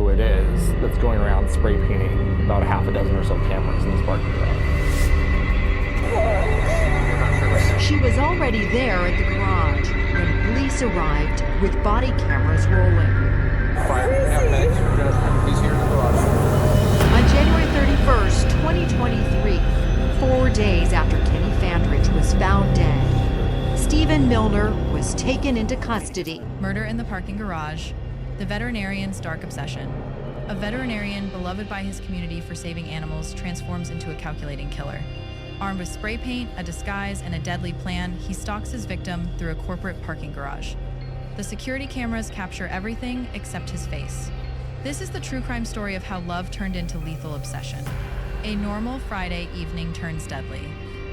who it is that's going around spray painting about a half a dozen or so cameras in this parking garage. She was already there at the garage when police arrived with body cameras rolling. 5.5 minutes. He's here in the garage. On January 31st, 2023, 4 days after Kenny Fandrich was found dead, Stephen Milner was taken into custody. Murder in the parking garage, the veterinarian's dark obsession. A veterinarian beloved by his community for saving animals transforms into a calculating killer. Armed with spray paint, a disguise, and a deadly plan, he stalks his victim through a corporate parking garage. The security cameras capture everything except his face. This is the true crime story of how love turned into lethal obsession. A normal Friday evening turns deadly.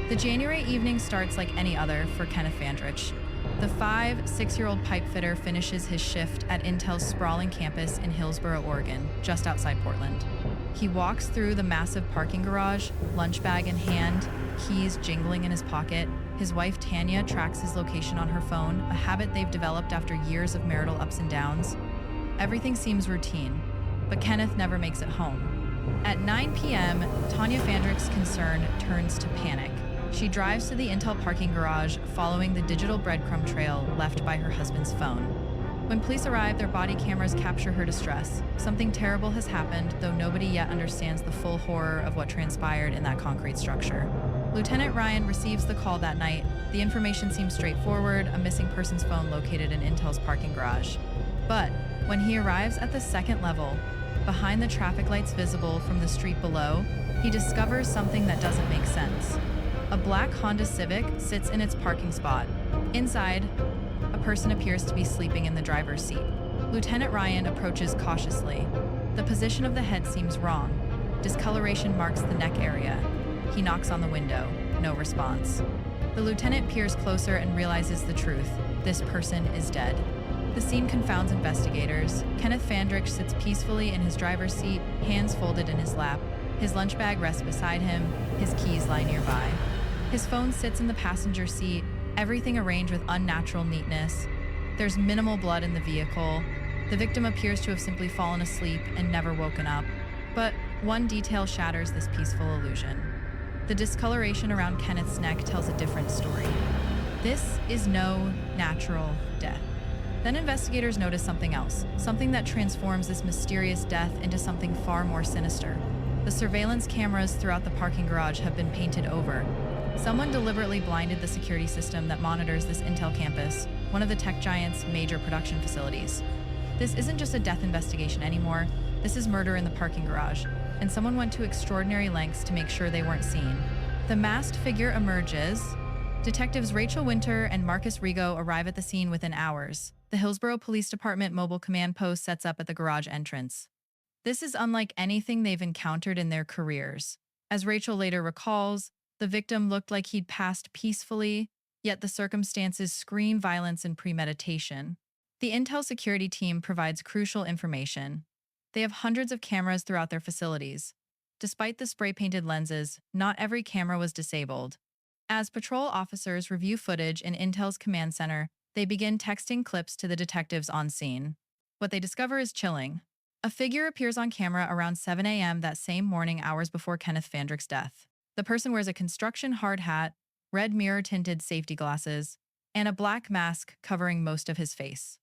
The January evening starts like any other for Kenneth Fandrich. The 6-year-old pipe fitter finishes his shift at Intel's sprawling campus in Hillsboro, Oregon, just outside Portland. He walks through the massive parking garage, lunch bag in hand, keys jingling in his pocket. His wife Tanya tracks his location on her phone, a habit they've developed after years of marital ups and downs. Everything seems routine, but Kenneth never makes it home. At 9 p.m., Tanya Fandrich's concern turns to panic. She drives to the Intel parking garage, following the digital breadcrumb trail left by her husband's phone. When police arrive, their body cameras capture her distress. Something terrible has happened, though nobody yet understands the full horror of what transpired in that concrete structure. Lieutenant Ryan receives the call that night. The information seems straightforward, a missing person's phone located in Intel's parking garage. But when he arrives at the second level, behind the traffic lights visible from the street below, he discovers something that doesn't make sense. A black Honda Civic sits in its parking spot. Inside, a person appears to be sleeping in the driver's seat. Lieutenant Ryan approaches cautiously. The position of the head seems wrong. Discoloration marks the neck area. He knocks on the window. No response. The lieutenant peers closer and realizes the truth. This person is dead. The scene confounds investigators. Kenneth Fandrich sits peacefully in his driver's seat, hands folded in his lap. His lunch bag rests beside him. His keys lie nearby. His phone sits in the passenger seat, everything arranged with unnatural neatness. There's minimal blood in the vehicle. The victim appears to have simply fallen asleep and never woken up. But one detail shatters this peaceful illusion. The discoloration around Kenneth's neck tells a different story. This is no natural death. Then investigators notice something else, something that transforms this mysterious death into something far more sinister. The surveillance cameras throughout the parking garage have been painted over. Someone deliberately blinded the security system that monitors this Intel campus, one of the tech giant's major production facilities. This isn't just a death investigation anymore. This is murder in the parking garage, and someone went to extraordinary lengths to make sure they weren't seen. The masked figure emerges. Detectives Rachel Winter and Marcus Rigo arrive at the scene within hours. The Hillsboro Police Department mobile command post sets up at the garage entrance. This is unlike anything they've encountered in their careers. As Rachel later recalls, the victim looked like he'd passed peacefully, yet the circumstances scream violence and premeditation. The Intel security team provides crucial information. They have hundreds of cameras throughout their facilities. Despite the spray-painted lenses, not every camera was disabled. As patrol officers review footage in Intel's command center, they begin texting clips to the detectives on scene. What they discover is chilling. A figure appears on camera around 7 a.m. that same morning, hours before Kenneth Fandrich's death. The person wears a construction hard hat, red mirror-tinted safety glasses, and a black mask covering most of his face.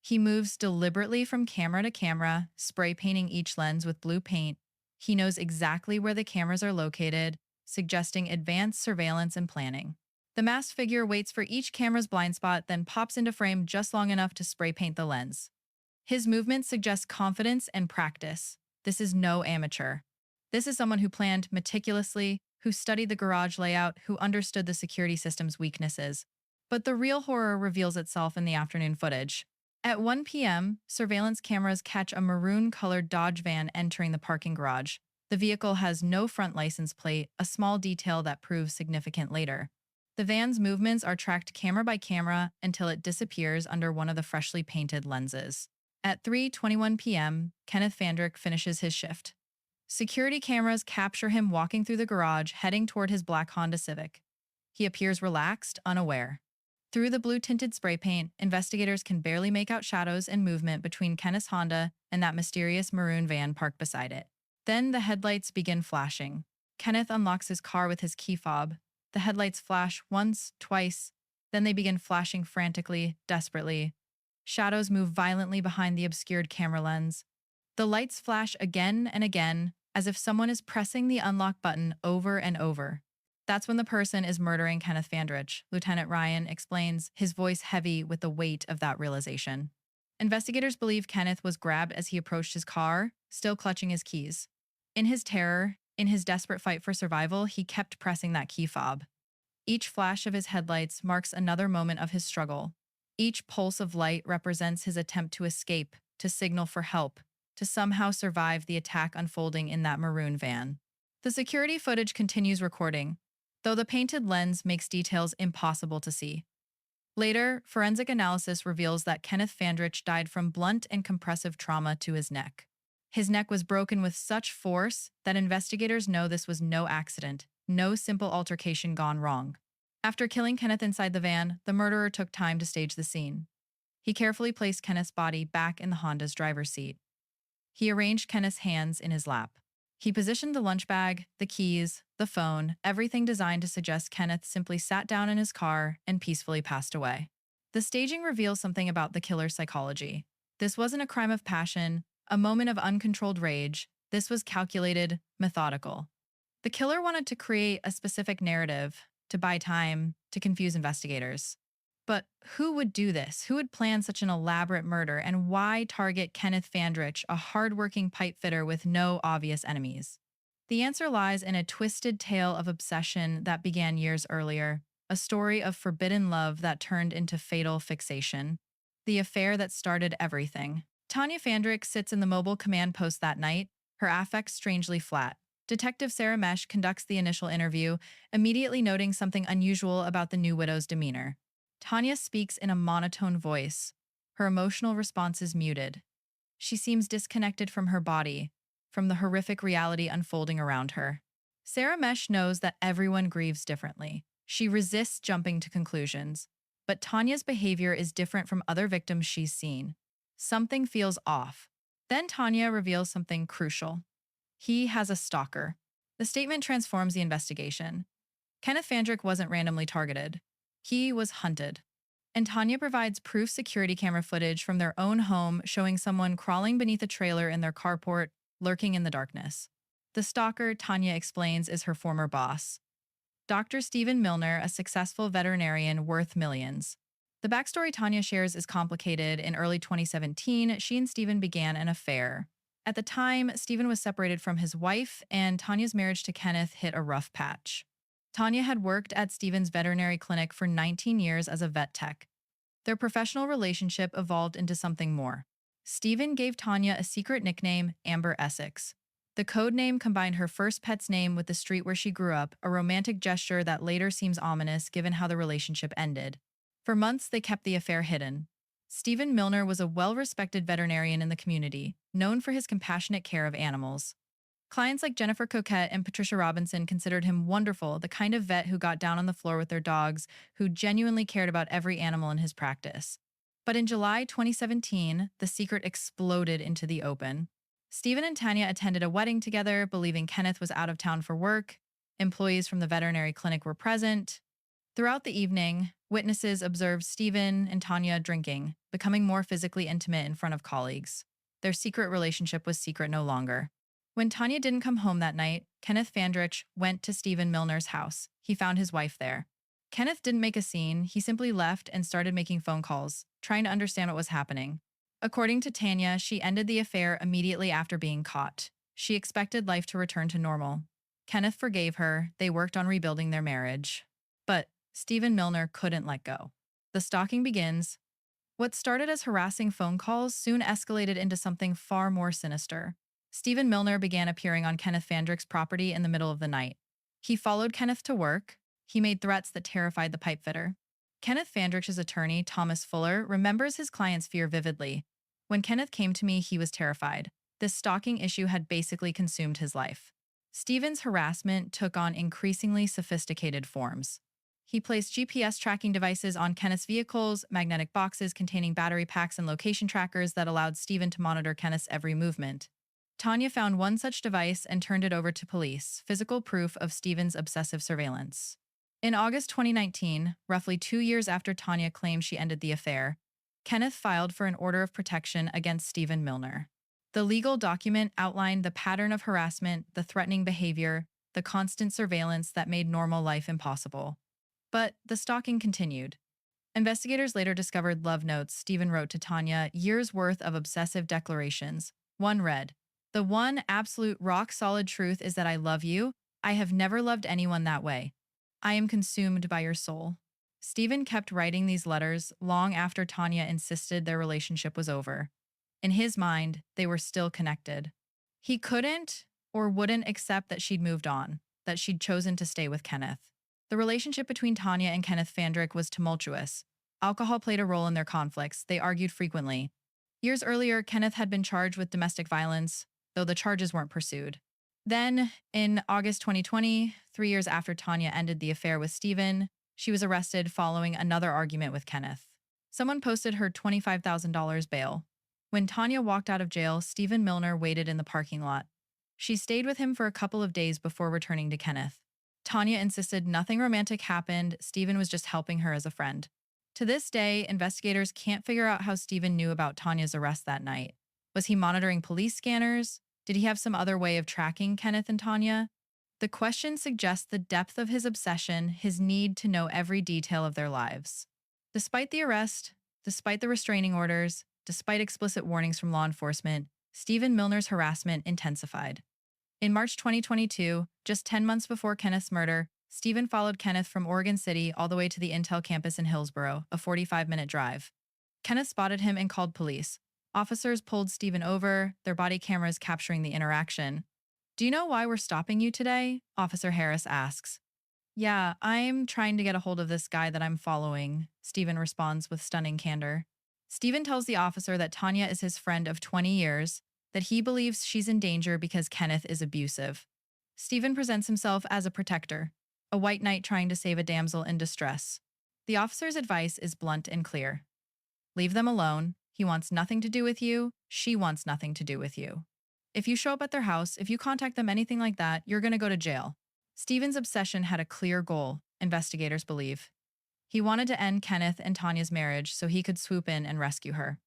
He moves deliberately from camera to camera, spray painting each lens with blue paint. He knows exactly where the cameras are located, suggesting advanced surveillance and planning. The masked figure waits for each camera's blind spot, then pops into frame just long enough to spray paint the lens. His movements suggest confidence and practice. This is no amateur. This is someone who planned meticulously, who studied the garage layout, who understood the security system's weaknesses. But the real horror reveals itself in the afternoon footage. At 1 p.m., surveillance cameras catch a maroon-colored Dodge van entering the parking garage. The vehicle has no front license plate, a small detail that proves significant later. The van's movements are tracked camera by camera until it disappears under one of the freshly painted lenses. At 3:21 p.m., Kenneth Fandrich finishes his shift. Security cameras capture him walking through the garage, heading toward his black Honda Civic. He appears relaxed, unaware. Through the blue-tinted spray paint, investigators can barely make out shadows and movement between Kenneth's Honda and that mysterious maroon van parked beside it. Then the headlights begin flashing. Kenneth unlocks his car with his key fob. The headlights flash once, twice, then they begin flashing frantically, desperately. Shadows move violently behind the obscured camera lens. The lights flash again and again, as if someone is pressing the unlock button over and over. That's when the person is murdering Kenneth Fandrich, Lieutenant Ryan explains, his voice heavy with the weight of that realization. Investigators believe Kenneth was grabbed as he approached his car, still clutching his keys. In his terror, in his desperate fight for survival, he kept pressing that key fob. Each flash of his headlights marks another moment of his struggle. Each pulse of light represents his attempt to escape, to signal for help, to somehow survive the attack unfolding in that maroon van. The security footage continues recording, though the painted lens makes details impossible to see. Later, forensic analysis reveals that Kenneth Fandrich died from blunt and compressive trauma to his neck. His neck was broken with such force that investigators know this was no accident, no simple altercation gone wrong. After killing Kenneth inside the van, the murderer took time to stage the scene. He carefully placed Kenneth's body back in the Honda's driver's seat. He arranged Kenneth's hands in his lap. He positioned the lunch bag, the keys, the phone, everything designed to suggest Kenneth simply sat down in his car and peacefully passed away. The staging reveals something about the killer's psychology. This wasn't a crime of passion, a moment of uncontrolled rage. This was calculated, methodical. The killer wanted to create a specific narrative, to buy time, to confuse investigators. But who would do this? Who would plan such an elaborate murder, and why target Kenneth Fandrich, a hardworking pipe fitter with no obvious enemies? The answer lies in a twisted tale of obsession that began years earlier, a story of forbidden love that turned into fatal fixation. The affair that started everything. Tanya Fandrich sits in the mobile command post that night, her affect strangely flat. Detective Sarah Mesh conducts the initial interview, immediately noting something unusual about the new widow's demeanor. Tanya speaks in a monotone voice. Her emotional response is muted. She seems disconnected from her body, from the horrific reality unfolding around her. Sarah Mesh knows that everyone grieves differently. She resists jumping to conclusions. But Tanya's behavior is different from other victims she's seen. Something feels off. Then Tanya reveals something crucial. He has a stalker. The statement transforms the investigation. Kenneth Fandrich wasn't randomly targeted. He was hunted. And Tanya provides proof security camera footage from their own home showing someone crawling beneath a trailer in their carport, lurking in the darkness. The stalker, Tanya explains, is her former boss. Dr. Stephen Milner, a successful veterinarian worth millions. The backstory Tanya shares is complicated. In early 2017, she and Stephen began an affair. At the time, Stephen was separated from his wife, and Tanya's marriage to Kenneth hit a rough patch. Tanya had worked at Stephen's veterinary clinic for 19 years as a vet tech. Their professional relationship evolved into something more. Stephen gave Tanya a secret nickname, Amber Essex. The code name combined her first pet's name with the street where she grew up, a romantic gesture that later seems ominous given how the relationship ended. For months, they kept the affair hidden. Stephen Milner was a well-respected veterinarian in the community, known for his compassionate care of animals. Clients like Jennifer Coquette and Patricia Robinson considered him wonderful, the kind of vet who got down on the floor with their dogs, who genuinely cared about every animal in his practice. But in July 2017, the secret exploded into the open. Stephen and Tanya attended a wedding together, believing Kenneth was out of town for work. Employees from the veterinary clinic were present. Throughout the evening, witnesses observed Stephen and Tanya drinking, becoming more physically intimate in front of colleagues. Their secret relationship was secret no longer. When Tanya didn't come home that night, Kenneth Fandrich went to Stephen Milner's house. He found his wife there. Kenneth didn't make a scene. He simply left and started making phone calls, trying to understand what was happening. According to Tanya, she ended the affair immediately after being caught. She expected life to return to normal. Kenneth forgave her. They worked on rebuilding their marriage. But Stephen Milner couldn't let go. The stalking begins. What started as harassing phone calls soon escalated into something far more sinister. Stephen Milner began appearing on Kenneth Fandrich's property in the middle of the night. He followed Kenneth to work. He made threats that terrified the pipe fitter. Kenneth Fandrich's attorney, Thomas Fuller, remembers his client's fear vividly. When Kenneth came to me, he was terrified. This stalking issue had basically consumed his life. Stephen's harassment took on increasingly sophisticated forms. He placed GPS tracking devices on Kenneth's vehicles, magnetic boxes containing battery packs and location trackers that allowed Stephen to monitor Kenneth's every movement. Tanya found one such device and turned it over to police, physical proof of Stephen's obsessive surveillance. In August 2019, roughly 2 years after Tanya claimed she ended the affair, Kenneth filed for an order of protection against Stephen Milner. The legal document outlined the pattern of harassment, the threatening behavior, the constant surveillance that made normal life impossible. But the stalking continued. Investigators later discovered love notes Stephen wrote to Tanya, years' worth of obsessive declarations. One read, "The one absolute rock-solid truth is that I love you. I have never loved anyone that way. I am consumed by your soul." Stephen kept writing these letters long after Tanya insisted their relationship was over. In his mind, they were still connected. He couldn't or wouldn't accept that she'd moved on, that she'd chosen to stay with Kenneth. The relationship between Tanya and Kenneth Fandrick was tumultuous. Alcohol played a role in their conflicts. They argued frequently. Years earlier, Kenneth had been charged with domestic violence, though the charges weren't pursued. Then, in August 2020, 3 years after Tanya ended the affair with Stephen, she was arrested following another argument with Kenneth. Someone posted her $25,000 bail. When Tanya walked out of jail, Stephen Milner waited in the parking lot. She stayed with him for a couple of days before returning to Kenneth. Tanya insisted nothing romantic happened. Stephen was just helping her as a friend. To this day, investigators can't figure out how Stephen knew about Tanya's arrest that night. Was he monitoring police scanners? Did he have some other way of tracking Kenneth and Tanya? The question suggests the depth of his obsession, his need to know every detail of their lives. Despite the arrest, despite the restraining orders, despite explicit warnings from law enforcement, Stephen Milner's harassment intensified. In March 2022, just 10 months before Kenneth's murder, Stephen followed Kenneth from Oregon City all the way to the Intel campus in Hillsboro, a 45-minute drive. Kenneth spotted him and called police. Officers pulled Stephen over, their body cameras capturing the interaction. "Do you know why we're stopping you today?" Officer Harris asks. "Yeah, I'm trying to get a hold of this guy that I'm following," Stephen responds with stunning candor. Stephen tells the officer that Tanya is his friend of 20 years, that he believes she's in danger because Kenneth is abusive. Stephen presents himself as a protector, a white knight trying to save a damsel in distress. The officer's advice is blunt and clear. Leave them alone. He wants nothing to do with you. She wants nothing to do with you. If you show up at their house, if you contact them anything like that, you're going to go to jail. Stephen's obsession had a clear goal, investigators believe. He wanted to end Kenneth and Tanya's marriage so he could swoop in and rescue her.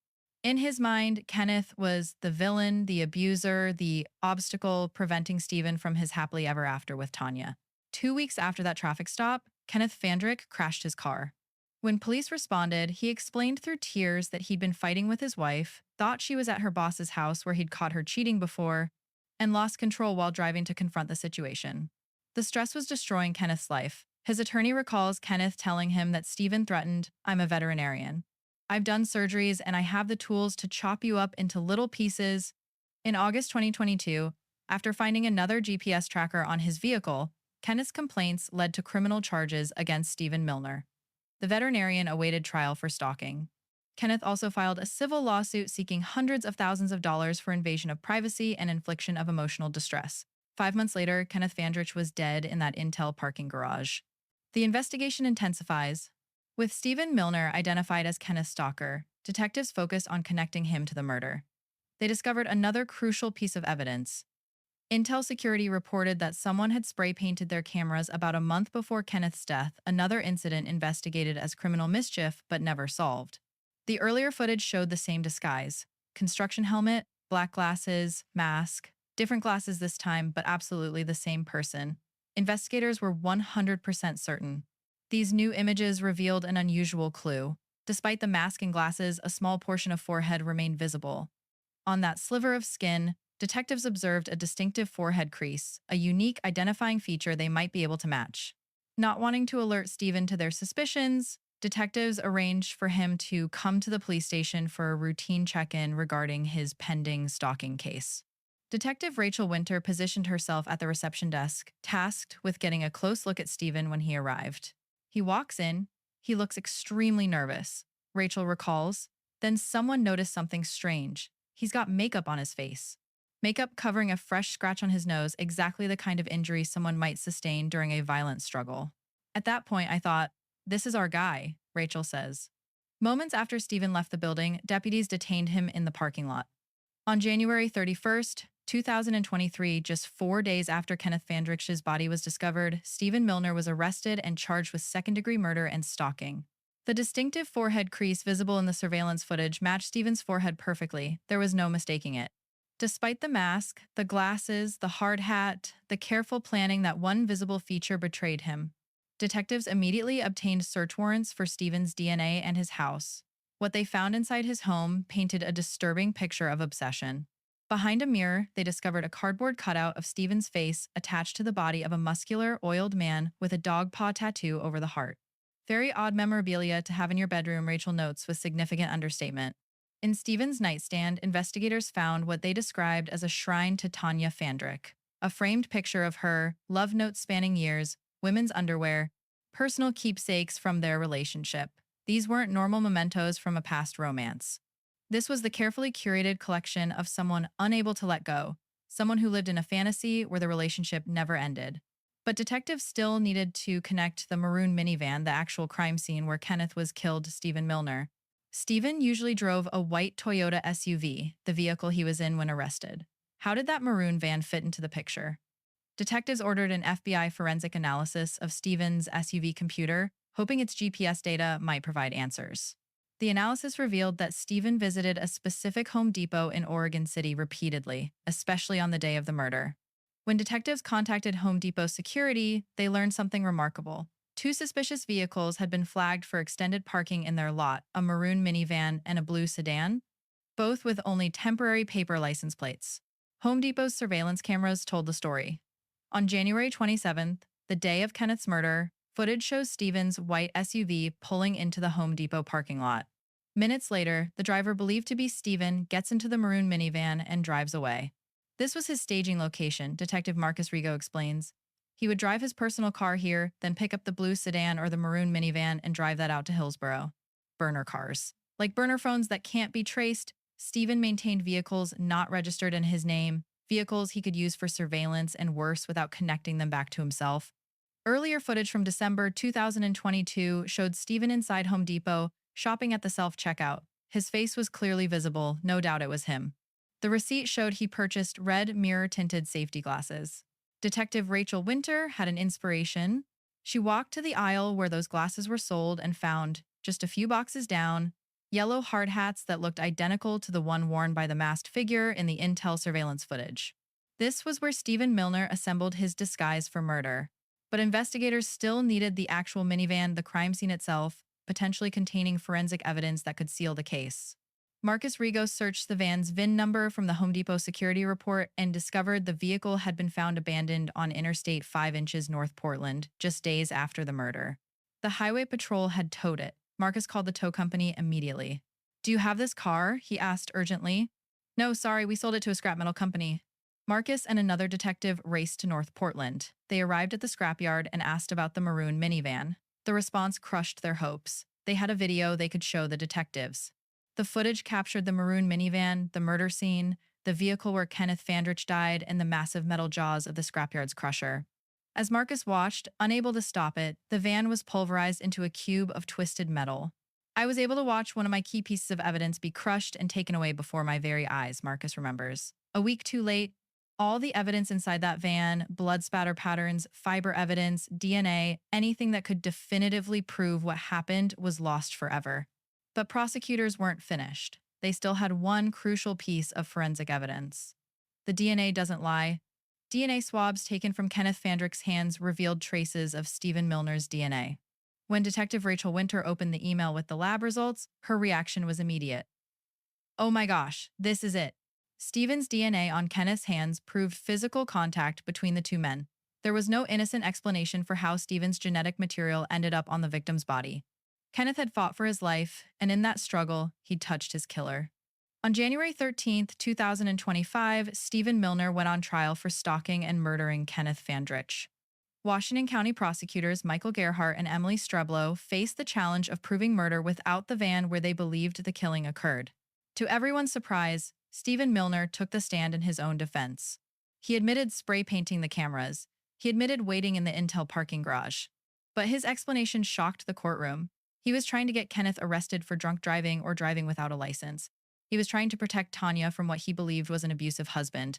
In his mind, Kenneth was the villain, the abuser, the obstacle preventing Stephen from his happily ever after with Tanya. 2 weeks after that traffic stop, Kenneth Fandrick crashed his car. When police responded, he explained through tears that he'd been fighting with his wife, thought she was at her boss's house where he'd caught her cheating before, and lost control while driving to confront the situation. The stress was destroying Kenneth's life. His attorney recalls Kenneth telling him that Stephen threatened, "I'm a veterinarian. I've done surgeries and I have the tools to chop you up into little pieces." In August 2022, after finding another GPS tracker on his vehicle, Kenneth's complaints led to criminal charges against Stephen Milner. The veterinarian awaited trial for stalking. Kenneth also filed a civil lawsuit seeking hundreds of thousands of dollars for invasion of privacy and infliction of emotional distress. 5 months later, Kenneth Fandrick was dead in that Intel parking garage. The investigation intensifies. With Stephen Milner identified as Kenneth's stalker, detectives focused on connecting him to the murder. They discovered another crucial piece of evidence. Intel Security reported that someone had spray-painted their cameras about a month before Kenneth's death, another incident investigated as criminal mischief but never solved. The earlier footage showed the same disguise: construction helmet, black glasses, mask, different glasses this time, but absolutely the same person. Investigators were 100% certain. These new images revealed an unusual clue. Despite the mask and glasses, a small portion of forehead remained visible. On that sliver of skin, detectives observed a distinctive forehead crease, a unique identifying feature they might be able to match. Not wanting to alert Stephen to their suspicions, detectives arranged for him to come to the police station for a routine check-in regarding his pending stalking case. Detective Rachel Winter positioned herself at the reception desk, tasked with getting a close look at Stephen when he arrived. He walks in. He looks extremely nervous. Rachel recalls. Then someone noticed something strange. He's got makeup on his face. Makeup covering a fresh scratch on his nose, exactly the kind of injury someone might sustain during a violent struggle. At that point, I thought, this is our guy, Rachel says. Moments after Stephen left the building, deputies detained him in the parking lot. On January 31st, 2023, just 4 days after Kenneth Fandrich's body was discovered, Stephen Milner was arrested and charged with second-degree murder and stalking. The distinctive forehead crease visible in the surveillance footage matched Stephen's forehead perfectly. There was no mistaking it. Despite the mask, the glasses, the hard hat, the careful planning, that one visible feature betrayed him. Detectives immediately obtained search warrants for Stephen's DNA and his house. What they found inside his home painted a disturbing picture of obsession. Behind a mirror, they discovered a cardboard cutout of Stephen's face attached to the body of a muscular, oiled man with a dog paw tattoo over the heart. Very odd memorabilia to have in your bedroom, Rachel notes with significant understatement. In Stephen's nightstand, investigators found what they described as a shrine to Tanya Fandrich, a framed picture of her, love notes spanning years, women's underwear, personal keepsakes from their relationship. These weren't normal mementos from a past romance. This was the carefully curated collection of someone unable to let go, someone who lived in a fantasy where the relationship never ended. But detectives still needed to connect the maroon minivan, the actual crime scene where Kenneth was killed, to Stephen Milner. Stephen usually drove a white Toyota SUV, the vehicle he was in when arrested. How did that maroon van fit into the picture? Detectives ordered an FBI forensic analysis of Stephen's SUV computer, hoping its GPS data might provide answers. The analysis revealed that Stephen visited a specific Home Depot in Oregon City repeatedly, especially on the day of the murder. When detectives contacted Home Depot security, they learned something remarkable. 2 suspicious vehicles had been flagged for extended parking in their lot, a maroon minivan and a blue sedan, both with only temporary paper license plates. Home Depot's surveillance cameras told the story. On January 27th, the day of Kenneth's murder, footage shows Stephen's white SUV pulling into the Home Depot parking lot. Minutes later, the driver believed to be Stephen gets into the maroon minivan and drives away. This was his staging location, Detective Marcus Rigo explains. He would drive his personal car here, then pick up the blue sedan or the maroon minivan and drive that out to Hillsborough. Burner cars. Like burner phones that can't be traced, Stephen maintained vehicles not registered in his name, vehicles he could use for surveillance and worse without connecting them back to himself. Earlier footage from December 2022 showed Stephen inside Home Depot, shopping at the self-checkout. His face was clearly visible, no doubt it was him. The receipt showed he purchased red mirror-tinted safety glasses. Detective Rachel Winter had an inspiration. She walked to the aisle where those glasses were sold and found, just a few boxes down, yellow hard hats that looked identical to the one worn by the masked figure in the Intel surveillance footage. This was where Stephen Milner assembled his disguise for murder. But investigators still needed the actual minivan, the crime scene itself, potentially containing forensic evidence that could seal the case. Marcus Rigo searched the van's VIN number from the Home Depot security report and discovered the vehicle had been found abandoned on Interstate 5 inches North Portland, just days after the murder. The highway patrol had towed it. Marcus called the tow company immediately. "Do you have this car?" he asked urgently. "No, sorry, we sold it to a scrap metal company." Marcus and another detective raced to North Portland. They arrived at the scrapyard and asked about the maroon minivan. The response crushed their hopes. They had a video they could show the detectives. The footage captured the maroon minivan, the murder scene, the vehicle where Kenneth Fandrich died, and the massive metal jaws of the scrapyard's crusher. As Marcus watched, unable to stop it, the van was pulverized into a cube of twisted metal. "I was able to watch one of my key pieces of evidence be crushed and taken away before my very eyes," Marcus remembers. A week too late, all the evidence inside that van, blood spatter patterns, fiber evidence, DNA, anything that could definitively prove what happened was lost forever. But prosecutors weren't finished. They still had one crucial piece of forensic evidence. The DNA doesn't lie. DNA swabs taken from Kenneth Fandrich's hands revealed traces of Stephen Milner's DNA. When Detective Rachel Winter opened the email with the lab results, her reaction was immediate. "Oh my gosh, this is it." Stephen's DNA on Kenneth's hands proved physical contact between the two men. There was no innocent explanation for how Stephen's genetic material ended up on the victim's body. Kenneth had fought for his life, and in that struggle, he'd touched his killer. On January 13th, 2025, Stephen Milner went on trial for stalking and murdering Kenneth Fandrich. Washington County prosecutors Michael Gerhart and Emily Streblow faced the challenge of proving murder without the van where they believed the killing occurred. To everyone's surprise, Stephen Milner took the stand in his own defense. He admitted spray painting the cameras. He admitted waiting in the Intel parking garage. But his explanation shocked the courtroom. He was trying to get Kenneth arrested for drunk driving or driving without a license. He was trying to protect Tanya from what he believed was an abusive husband.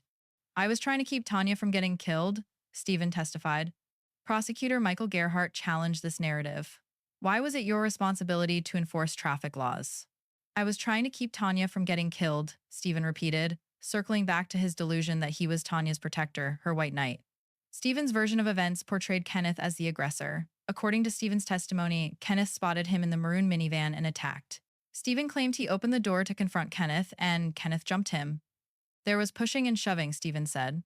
I was trying to keep Tanya from getting killed, Stephen testified. Prosecutor Michael Gerhardt challenged this narrative. Why was it your responsibility to enforce traffic laws? I was trying to keep Tanya from getting killed, Stephen repeated, circling back to his delusion that he was Tanya's protector, her white knight. Stephen's version of events portrayed Kenneth as the aggressor. According to Stephen's testimony, Kenneth spotted him in the maroon minivan and attacked. Stephen claimed he opened the door to confront Kenneth, and Kenneth jumped him. There was pushing and shoving, Stephen said.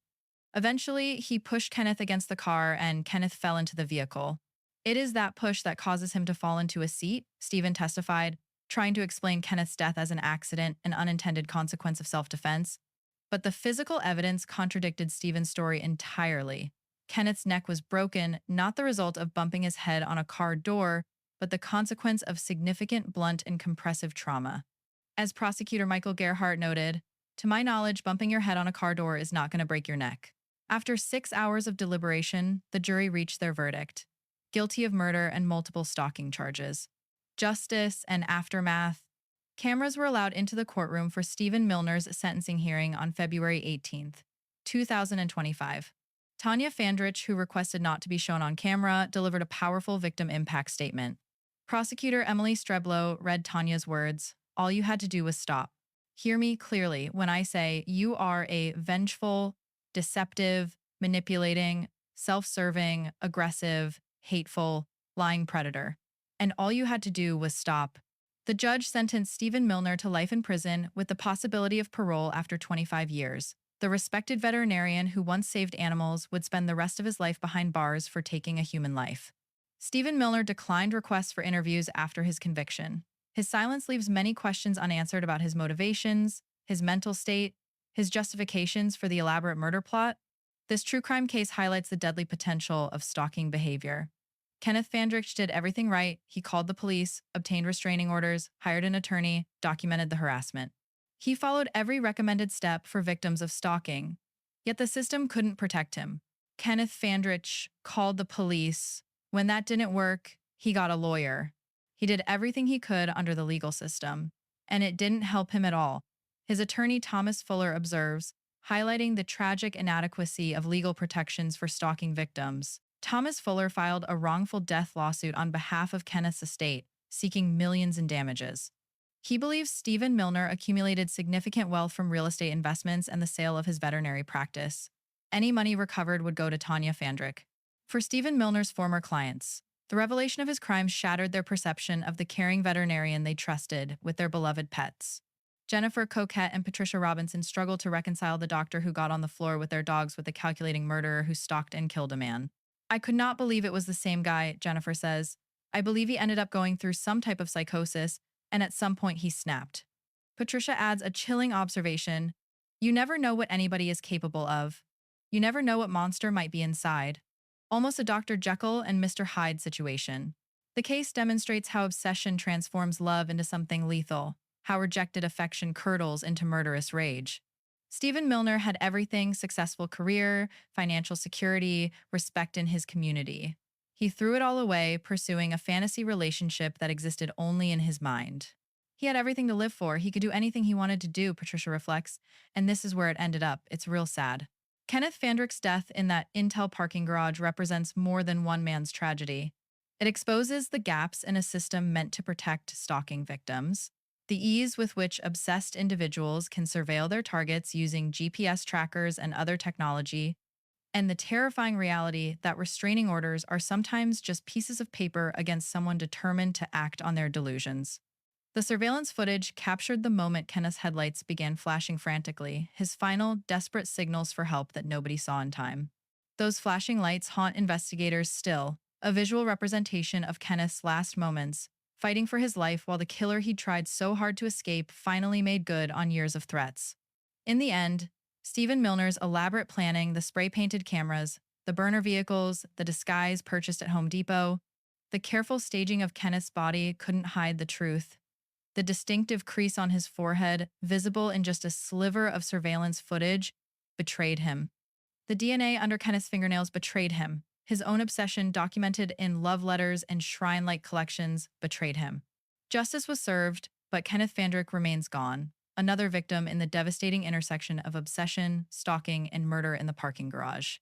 Eventually, he pushed Kenneth against the car, and Kenneth fell into the vehicle. It is that push that causes him to fall into a seat, Stephen testified, trying to explain Kenneth's death as an accident, an unintended consequence of self-defense. But the physical evidence contradicted Stephen's story entirely. Kenneth's neck was broken, not the result of bumping his head on a car door, but the consequence of significant blunt and compressive trauma. As prosecutor Michael Gerhardt noted, to my knowledge, bumping your head on a car door is not going to break your neck. After 6 hours of deliberation, the jury reached their verdict. Guilty of murder and multiple stalking charges. Justice and aftermath. Cameras were allowed into the courtroom for Stephen Milner's sentencing hearing on February 18, 2025. Tanya Fandrich, who requested not to be shown on camera, delivered a powerful victim impact statement. Prosecutor Emily Streblow read Tanya's words, "All you had to do was stop. Hear me clearly when I say you are a vengeful, deceptive, manipulating, self-serving, aggressive, hateful, lying predator. And all you had to do was stop." The judge sentenced Stephen Milner to life in prison with the possibility of parole after 25 years. The respected veterinarian who once saved animals would spend the rest of his life behind bars for taking a human life. Stephen Milner declined requests for interviews after his conviction. His silence leaves many questions unanswered about his motivations, his mental state, his justifications for the elaborate murder plot. This true crime case highlights the deadly potential of stalking behavior. Kenneth Fandrich did everything right. He called the police, obtained restraining orders, hired an attorney, documented the harassment. He followed every recommended step for victims of stalking. Yet the system couldn't protect him. Kenneth Fandrich called the police. When that didn't work, he got a lawyer. He did everything he could under the legal system, and it didn't help him at all. His attorney Thomas Fuller observes, highlighting the tragic inadequacy of legal protections for stalking victims. Thomas Fuller filed a wrongful death lawsuit on behalf of Kenneth's estate, seeking millions in damages. He believes Stephen Milner accumulated significant wealth from real estate investments and the sale of his veterinary practice. Any money recovered would go to Tanya Fandrich. For Stephen Milner's former clients, the revelation of his crimes shattered their perception of the caring veterinarian they trusted with their beloved pets. Jennifer Coquette and Patricia Robinson struggled to reconcile the doctor who got on the floor with their dogs with the calculating murderer who stalked and killed a man. "I could not believe it was the same guy," Jennifer says. "I believe he ended up going through some type of psychosis, and at some point he snapped." Patricia adds a chilling observation. "You never know what anybody is capable of. You never know what monster might be inside." Almost a Dr. Jekyll and Mr. Hyde situation. The case demonstrates how obsession transforms love into something lethal, how rejected affection curdles into murderous rage. Stephen Milner had everything: successful career, financial security, respect in his community. He threw it all away, pursuing a fantasy relationship that existed only in his mind. He had everything to live for. He could do anything he wanted to do, Patricia reflects, and this is where it ended up. It's real sad. Kenneth Fandrich's death in that Intel parking garage represents more than one man's tragedy. It exposes the gaps in a system meant to protect stalking victims, the ease with which obsessed individuals can surveil their targets using GPS trackers and other technology, and the terrifying reality that restraining orders are sometimes just pieces of paper against someone determined to act on their delusions. The surveillance footage captured the moment Kenneth's headlights began flashing frantically, his final, desperate signals for help that nobody saw in time. Those flashing lights haunt investigators still, a visual representation of Kenneth's last moments, fighting for his life while the killer he'd tried so hard to escape finally made good on years of threats. In the end, Stephen Milner's elaborate planning, the spray-painted cameras, the burner vehicles, the disguise purchased at Home Depot, the careful staging of Kenneth's body couldn't hide the truth. The distinctive crease on his forehead, visible in just a sliver of surveillance footage, betrayed him. The DNA under Kenneth's fingernails betrayed him. His own obsession, documented in love letters and shrine-like collections, betrayed him. Justice was served, but Kenneth Fandrich remains gone, another victim in the devastating intersection of obsession, stalking, and murder in the parking garage.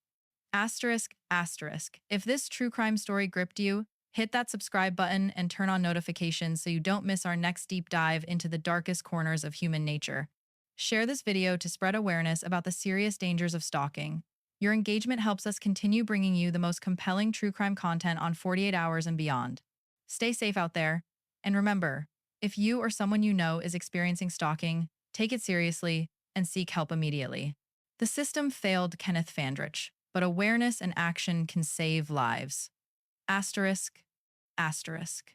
Asterisk, asterisk. If this true crime story gripped you, hit that subscribe button and turn on notifications so you don't miss our next deep dive into the darkest corners of human nature. Share this video to spread awareness about the serious dangers of stalking. Your engagement helps us continue bringing you the most compelling true crime content on 48 Hours and beyond. Stay safe out there, and remember, if you or someone you know is experiencing stalking, take it seriously and seek help immediately. The system failed Kenneth Fandrich, but awareness and action can save lives. Asterisk, asterisk.